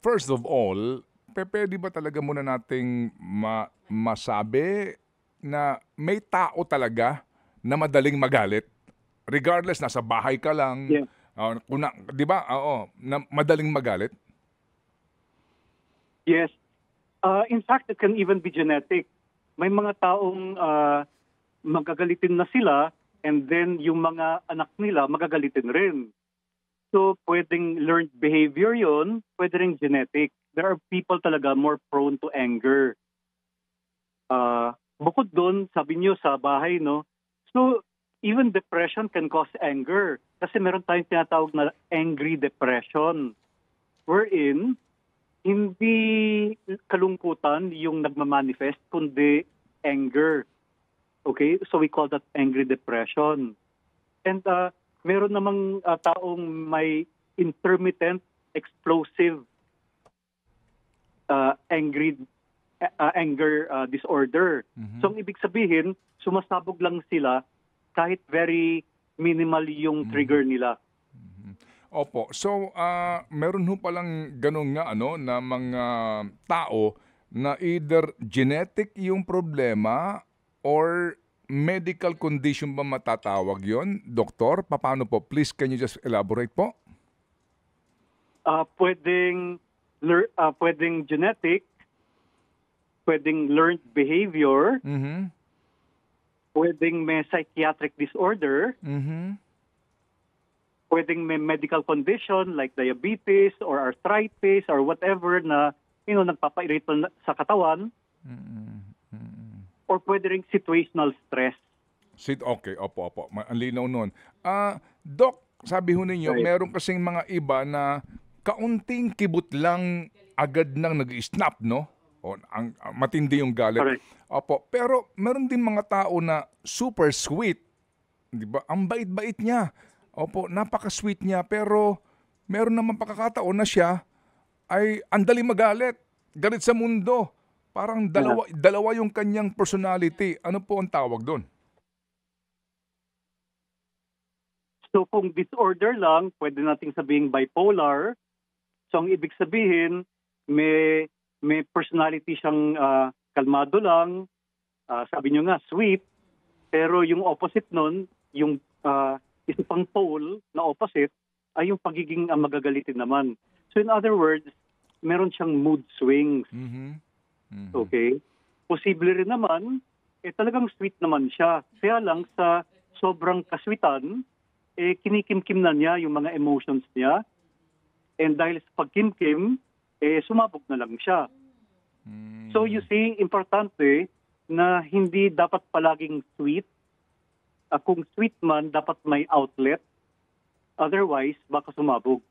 First of all, pupuwede ba talaga muna nating masabi na may tao talaga na madaling magalit? Regardless nasa bahay ka lang, Yes. kung na 'di ba, oo, na madaling magalit? Yes. In fact, it can even be genetic. May mga taong magagalitin na sila and then yung mga anak nila magagalitin rin. So, pwedeng learned behavior yon, pwede rin genetic. There are people talaga more prone to anger. Bukod doon, sabi niyo sa bahay, no? So, even depression can cause anger. Kasi meron tayong tinatawag na angry depression. Wherein, hindi kalungkutan yung nagmamanifest, kundi anger. Okay? So, we call that angry depression. And meron namang taong may intermittent explosive anger disorder. So ang ibig sabihin, sumasabog lang sila kahit very minimal yung trigger nila. Opo. So, meron ho palang gano'n nga ano na mga tao na either genetic yung problema or medical condition ba matatawag yon, doktor? Papaano po? Please, can you just elaborate po? Pwedeng genetic, pwedeng learned behavior, Mhm. pwedeng may psychiatric disorder, Mhm. pwedeng may medical condition like diabetes or arthritis or whatever na nagpapairito sa katawan, or pwede ring situational stress. Okay, opo. Ang linaw nun. Doc, sabi ho ninyo, Right. meron kasing mga iba na kaunting kibot lang agad nang nag-snap, no? O, matindi yung galit. Correct. Opo, pero meron din mga tao na super sweet. Di ba? Ang bait-bait niya. Opo, napaka-sweet niya. Pero meron naman pagkakataon na siya ay andali magalit. Galit sa mundo. Parang dalawa yung kanyang personality. Ano po ang tawag doon? So kung disorder lang, pwede nating sabihin bipolar. So ang ibig sabihin, may personality siyang kalmado lang, sabi niyo nga sweet, pero yung opposite nun, yung isa pang pole na opposite, ay yung pagiging magagalitin naman. So in other words, meron siyang mood swings. Okay? Posible rin naman, talagang sweet naman siya. Kaya lang sa sobrang kaswitan, kinikimkim na niya yung mga emotions niya. And dahil sa pagkimkim, sumabog na lang siya. So you see, importante na hindi dapat palaging sweet. Kung sweet man, dapat may outlet. Otherwise, baka sumabog.